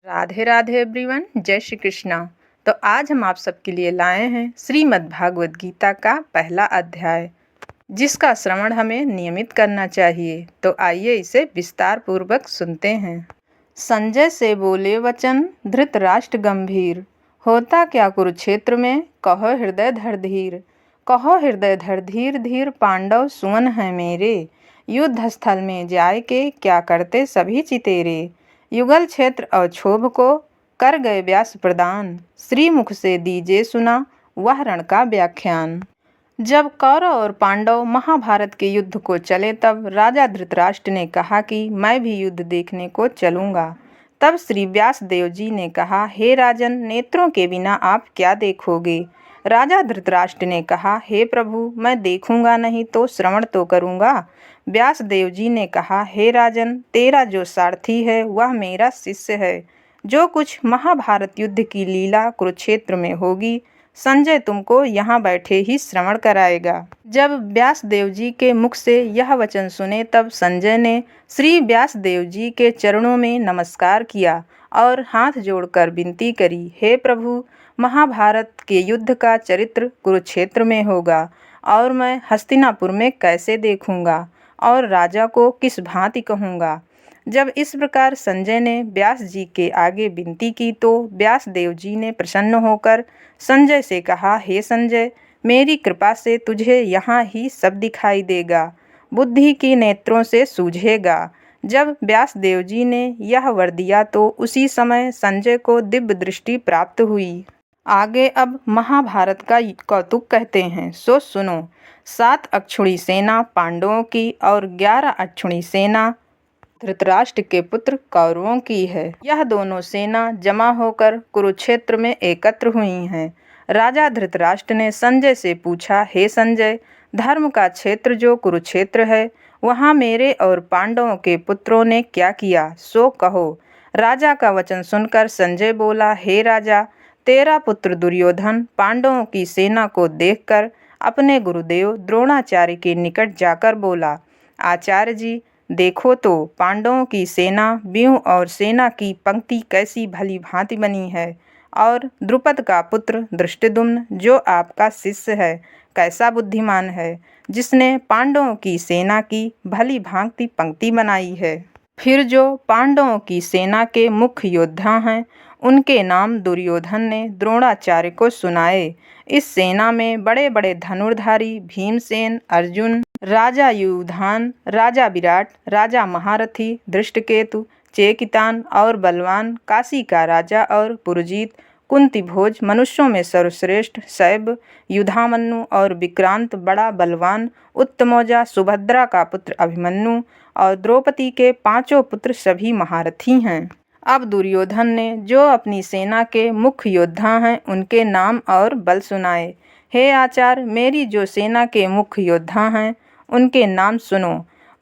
Radhe Radhe everyone, जय श्री कृष्णा। तो आज हम आप सबके लिए लाए हैं श्रीमद् भागवत गीता का पहला अध्याय, जिसका श्रवण हमें नियमित करना चाहिए। तो आइए इसे विस्तार पूर्वक सुनते हैं। संजय से बोले वचन धृतराष्ट्र गंभीर, होता क्या कुरुक्षेत्र में, कहो हृदय धर धीर। कहो हृदय धर धीर धीर, पांडव सुवन हैं मेरे। युद्ध स्थल में जाय के क्या करते सभी चितेरे। युगल क्षेत्र अवक्षोभ को कर गए व्यास प्रदान, श्रीमुख से दीजे सुना वह रण का व्याख्यान। जब कौरव और पांडव महाभारत के युद्ध को चले तब राजा धृतराष्ट्र ने कहा कि मैं भी युद्ध देखने को चलूंगा। तब श्री व्यास देव जी ने कहा, हे राजन, नेत्रों के बिना आप क्या देखोगे। राजा धृतराष्ट्र ने कहा, हे प्रभु, मैं देखूंगा नहीं तो श्रवण तो करूंगा। व्यास देव जी ने कहा, हे राजन, तेरा जो सारथी है वह मेरा शिष्य है। जो कुछ महाभारत युद्ध की लीला कुरुक्षेत्र में होगी, संजय तुमको यहाँ बैठे ही श्रवण कराएगा। जब व्यास देव जी के मुख से यह वचन सुने तब संजय ने श्री व्यास देव जी के चरणों में नमस्कार किया और हाथ जोड़कर विनती करी, हे प्रभु, महाभारत के युद्ध का चरित्र कुरुक्षेत्र में होगा और मैं हस्तिनापुर में कैसे देखूंगा और राजा को किस भांति कहूँगा। जब इस प्रकार संजय ने व्यास जी के आगे विनती की तो व्यास देव जी ने प्रसन्न होकर संजय से कहा, हे संजय, मेरी कृपा से तुझे यहाँ ही सब दिखाई देगा, बुद्धि की नेत्रों से सूझेगा। जब व्यास देव जी ने यह वर दिया तो उसी समय संजय को दिव्य दृष्टि प्राप्त हुई। आगे अब महाभारत का कौतुक कहते हैं, सो सुनो। 7 अक्षुणी सेना पांडवों की और 11 अक्षुणी सेना धृतराष्ट्र के पुत्र कौरवों की है। यह दोनों सेना जमा होकर कुरुक्षेत्र में एकत्र हुई हैं। राजा धृतराष्ट्र ने संजय से पूछा, हे संजय, धर्म का क्षेत्र जो कुरुक्षेत्र है, वहाँ मेरे और पांडवों के पुत्रों ने क्या किया, सो कहो। राजा का वचन सुनकर संजय बोला, हे राजा, तेरा पुत्र दुर्योधन पांडवों की सेना को देखकर अपने गुरुदेव द्रोणाचार्य के निकट जाकर बोला, आचार्य जी, देखो तो पांडवों की सेना व्यूह और सेना की पंक्ति कैसी भली भांति बनी है, और द्रुपद का पुत्र धृष्टद्युम्न जो आपका शिष्य है कैसा बुद्धिमान है, जिसने पांडवों की सेना की भली भांति पंक्ति बनाई है। फिर जो पांडवों की सेना के मुख्य योद्धा हैं उनके नाम दुर्योधन ने द्रोणाचार्य को सुनाए। इस सेना में बड़े बड़े धनुर्धारी भीमसेन, अर्जुन, राजा युधान, राजा विराट, राजा महारथी धृष्टकेतु, चेकितान और बलवान, काशी का राजा और पुरजीत, कुंती भोज, मनुष्यों में सर्वश्रेष्ठ शैब, युधामन्यु और विक्रांत बड़ा बलवान, उत्तमौजा, सुभद्रा का पुत्र अभिमन्यु और द्रौपदी के 5 पुत्र सभी महारथी हैं। अब दुर्योधन ने जो अपनी सेना के मुख्य योद्धा हैं उनके नाम और बल सुनाए। हे आचार्य, मेरी जो सेना के मुख्य योद्धा हैं उनके नाम सुनो।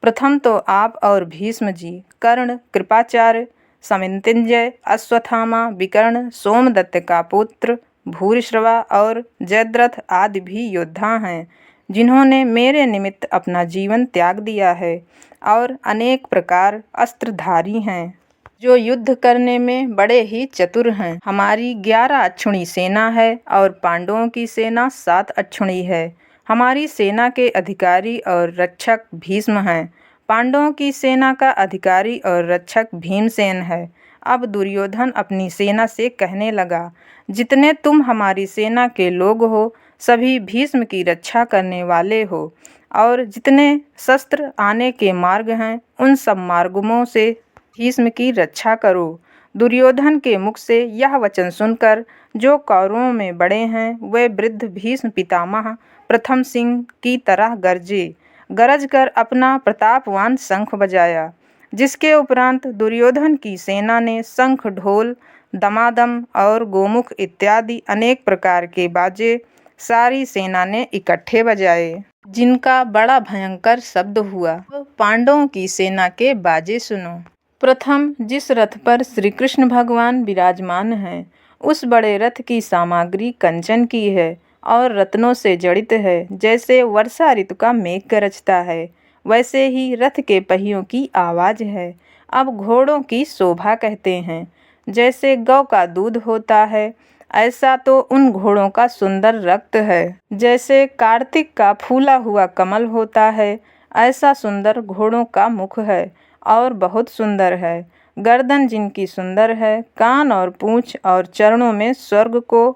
प्रथम तो आप और भीष्म जी, कर्ण, कृपाचार्य, समितिंजय, अश्वत्थामा, विकर्ण, सोमदत्त का पुत्र भूरिश्रवा और जयद्रथ आदि भी योद्धा हैं, जिन्होंने मेरे निमित्त अपना जीवन त्याग दिया है और अनेक प्रकार अस्त्रधारी हैं, जो युद्ध करने में बड़े ही चतुर हैं। हमारी 11 अक्षुणी सेना है और पांडवों की सेना 7 अक्षुणी है। हमारी सेना के अधिकारी और रक्षक भीष्म हैं। पांडवों की सेना का अधिकारी और रक्षक भीमसेन है। अब दुर्योधन अपनी सेना से कहने लगा, जितने तुम हमारी सेना के लोग हो सभी भीष्म की रक्षा करने वाले हो, और जितने शस्त्र आने के मार्ग हैं उन सब मार्गों से भीष्म की रक्षा करो। दुर्योधन के मुख से यह वचन सुनकर जो कौरवों में बड़े हैं वे वृद्ध भीष्म पितामह प्रथम सिंह की तरह गरजे। गरज कर अपना प्रतापवान शंख बजाया, जिसके उपरांत दुर्योधन की सेना ने शंख, ढोल, दमादम और गोमुख इत्यादि अनेक प्रकार के बाजे सारी सेना ने इकट्ठे बजाए, जिनका बड़ा भयंकर शब्द हुआ। पांडवों की सेना के बाजे सुनो। प्रथम जिस रथ पर श्री कृष्ण भगवान विराजमान हैं उस बड़े रथ की सामग्री कंचन की है और रत्नों से जड़ित है। जैसे वर्षा ऋतु का मेघ गरजता है वैसे ही रथ के पहियों की आवाज़ है। अब घोड़ों की शोभा कहते हैं। जैसे गौ का दूध होता है, ऐसा तो उन घोड़ों का सुंदर रक्त है। जैसे कार्तिक का फूला हुआ कमल होता है, ऐसा सुंदर घोड़ों का मुख है और बहुत सुंदर है। गर्दन जिनकी सुंदर है, कान और पूंछ और चरणों में स्वर्ग को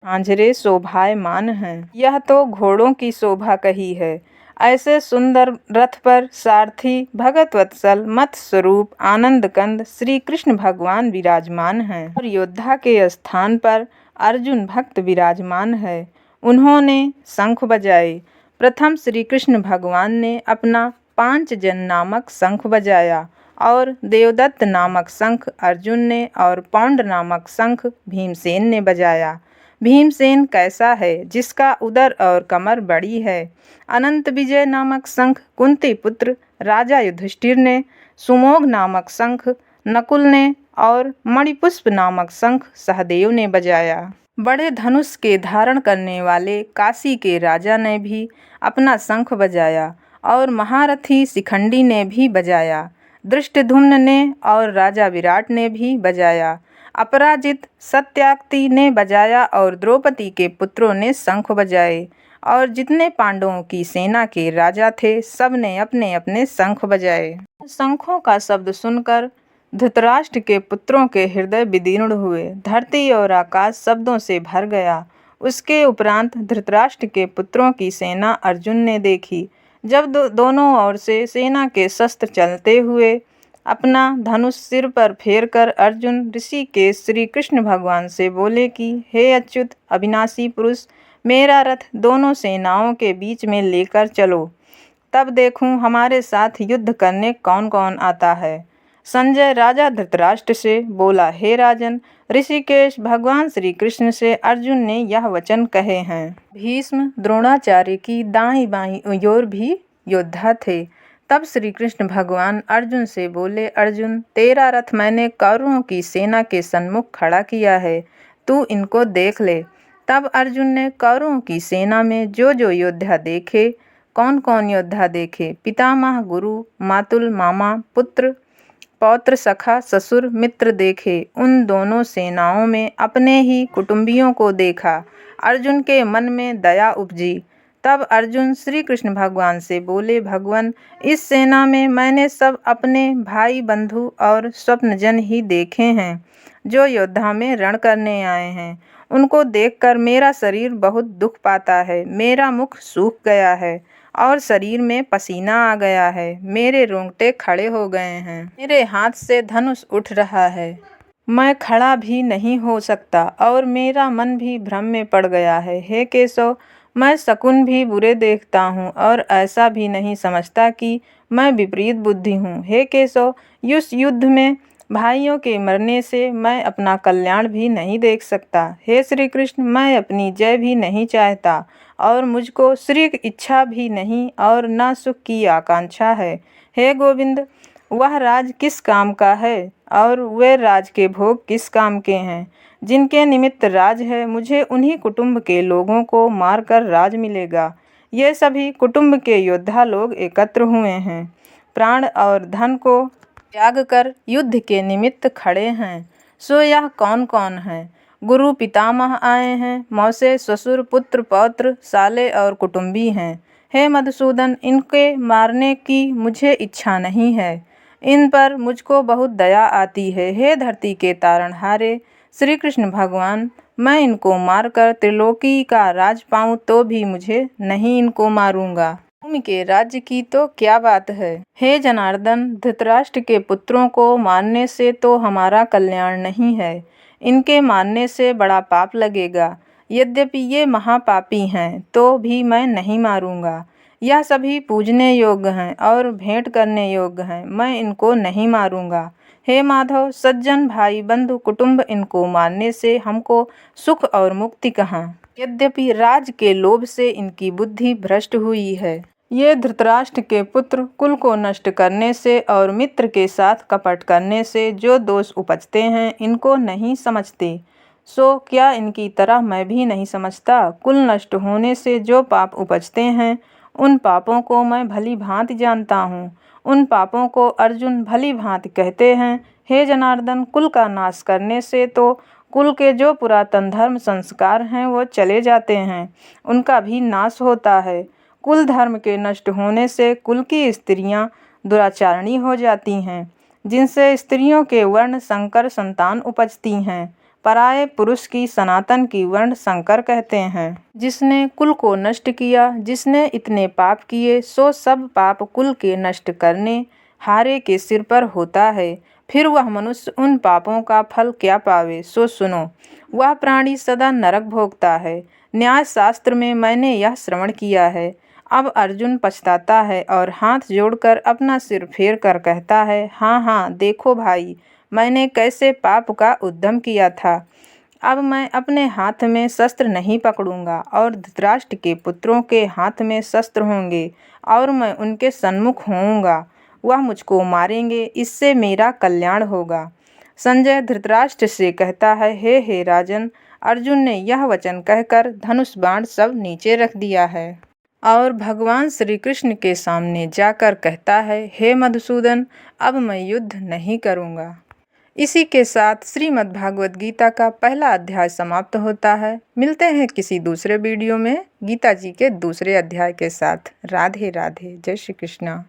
झांझरे शोभायमान हैं। यह तो घोड़ों की शोभा कही है। ऐसे सुंदर रथ पर सारथी भगत वत्सल मत स्वरूप आनंद कंद श्री कृष्ण भगवान विराजमान हैं और योद्धा के स्थान पर अर्जुन भक्त विराजमान है। उन्होंने शंख बजाए। प्रथम श्री कृष्ण भगवान ने अपना पांचजन नामक शंख बजाया और देवदत्त नामक शंख अर्जुन ने और पौंड नामक शंख भीमसेन ने बजाया। भीमसेन कैसा है, जिसका उदर और कमर बड़ी है। अनंत विजय नामक शंख कुंती पुत्र राजा युधिष्ठिर ने, सुमोग नामक शंख नकुल ने और मणिपुष्प नामक शंख सहदेव ने बजाया। बड़े धनुष के धारण करने वाले काशी के राजा ने भी अपना शंख बजाया और महारथी शिखंडी ने भी बजाया। धृष्टद्युम्न ने और राजा विराट ने भी बजाया। अपराजित सत्याग्नि ने बजाया और द्रौपदी के पुत्रों ने शंख बजाए और जितने पांडवों की सेना के राजा थे, सब ने अपने अपने शंख बजाए। शंखों का शब्द सुनकर धृतराष्ट्र के पुत्रों के हृदय विदीर्ण हुए। धरती और आकाश शब्दों से भर गया। उसके उपरांत धृतराष्ट्र के पुत्रों की सेना अर्जुन ने देखी। जब दोनों ओर से सेना के शस्त्र चलते हुए अपना धनुष सिर पर फेर कर अर्जुन ऋषिकेश श्री कृष्ण भगवान से बोले कि हे अच्युत अविनाशी पुरुष, मेरा रथ दोनों सेनाओं के बीच में लेकर चलो, तब देखूं हमारे साथ युद्ध करने कौन कौन आता है। संजय राजा धृतराष्ट्र से बोला, हे राजन, ऋषिकेश भगवान श्री कृष्ण से अर्जुन ने यह वचन कहे हैं। भीष्म द्रोणाचार्य की दाईं बाईं ओर भी योद्धा थे। तब श्री कृष्ण भगवान अर्जुन से बोले, अर्जुन, तेरा रथ मैंने कौरवों की सेना के सन्मुख खड़ा किया है, तू इनको देख ले। तब अर्जुन ने कौरवों की सेना में जो जो योद्धा देखे, कौन कौन योद्धा देखे, पितामह, गुरु, मातुल, मामा, पुत्र, पौत्र, सखा, ससुर, मित्र देखे। उन दोनों सेनाओं में अपने ही कुटुंबियों को देखा। अर्जुन के मन में दया उपजी। तब अर्जुन श्री कृष्ण भगवान से बोले, भगवान, इस सेना में मैंने सब अपने भाई बंधु और स्वप्नजन ही देखे हैं, जो योद्धा में रण करने आए हैं। उनको देखकर मेरा शरीर बहुत दुख पाता है। मेरा मुख सूख गया है और शरीर में पसीना आ गया है। मेरे रोंगटे खड़े हो गए हैं। मेरे हाथ से धनुष उठ रहा है। मैं खड़ा भी नहीं हो सकता और मेरा मन भी भ्रम में पड़ गया है। हे केशव, मैं शकुन भी बुरे देखता हूँ और ऐसा भी नहीं समझता कि मैं विपरीत बुद्धि हूँ। हे केशव, इस युद्ध में भाइयों के मरने से मैं अपना कल्याण भी नहीं देख सकता। हे श्री कृष्ण, मैं अपनी जय भी नहीं चाहता और मुझको श्री इच्छा भी नहीं और न सुख की आकांक्षा है। हे गोविंद, वह राज किस काम का है और वे राज के भोग किस काम के हैं। जिनके निमित्त राज है, मुझे उन्हीं कुटुंब के लोगों को मारकर राज मिलेगा। ये सभी कुटुंब के योद्धा लोग एकत्र हुए हैं, प्राण और धन को त्याग कर युद्ध के निमित्त खड़े हैं। सो यह कौन कौन है? गुरु पितामह आए हैं, मौसे, ससुर, पुत्र, पौत्र, साले और कुटुंबी हैं। हे मधुसूदन, इनके मारने की मुझे इच्छा नहीं है। इन पर मुझको बहुत दया आती है। हे धरती के तारणहारे श्री कृष्ण भगवान, मैं इनको मारकर त्रिलोकी का राज पाऊँ तो भी मुझे नहीं इनको मारूंगा। भूमि के राज्य की तो क्या बात है। हे जनार्दन, धृतराष्ट्र के पुत्रों को मारने से तो हमारा कल्याण नहीं है। इनके मारने से बड़ा पाप लगेगा। यद्यपि ये महापापी हैं तो भी मैं नहीं मारूंगा। यह सभी पूजने योग्य हैं और भेंट करने योग्य हैं। मैं इनको नहीं मारूंगा। हे माधव, सज्जन भाई बंधु कुटुंब, इनको मारने से हमको सुख और मुक्ति कहाँ। यद्यपि राज के लोभ से इनकी बुद्धि भ्रष्ट हुई है। ये धृतराष्ट्र के पुत्र कुल को नष्ट करने से और मित्र के साथ कपट करने से जो दोष उपजते हैं, इनको नहीं समझते। सो क्या इनकी तरह मैं भी नहीं समझता। कुल नष्ट होने से जो पाप उपजते हैं, उन पापों को मैं भली भांति जानता हूँ। उन पापों को अर्जुन भली भांति कहते हैं। हे जनार्दन, कुल का नाश करने से तो कुल के जो पुरातन धर्म संस्कार हैं वो चले जाते हैं, उनका भी नाश होता है। कुल धर्म के नष्ट होने से कुल की स्त्रियां दुराचारणी हो जाती हैं, जिनसे स्त्रियों के वर्ण संकर संतान उपजती हैं। पराये पुरुष की सनातन की वर्ण संकर कहते हैं। जिसने कुल को नष्ट किया, जिसने इतने पाप किए, सो सब पाप कुल के नष्ट करने हारे के सिर पर होता है। फिर वह मनुष्य उन पापों का फल क्या पावे, सो सुनो। वह प्राणी सदा नरक भोगता है। न्याय शास्त्र में मैंने यह श्रवण किया है। अब अर्जुन पछताता है और हाथ जोड़कर अपना सिर फेर कर कहता है, हाँ हाँ, देखो भाई, मैंने कैसे पाप का उद्यम किया था। अब मैं अपने हाथ में शस्त्र नहीं पकड़ूंगा और धृतराष्ट्र के पुत्रों के हाथ में शस्त्र होंगे और मैं उनके सन्मुख होऊंगा। वह मुझको मारेंगे, इससे मेरा कल्याण होगा। संजय धृतराष्ट्र से कहता है, हे राजन, अर्जुन ने यह वचन कहकर धनुष बाण सब नीचे रख दिया है और भगवान श्री कृष्ण के सामने जाकर कहता है, हे मधुसूदन, अब मैं युद्ध नहीं करूँगा। इसी के साथ श्रीमद् भागवत गीता का पहला अध्याय समाप्त होता है। मिलते हैं किसी दूसरे वीडियो में गीता जी के दूसरे अध्याय के साथ। राधे राधे, जय श्री कृष्ण।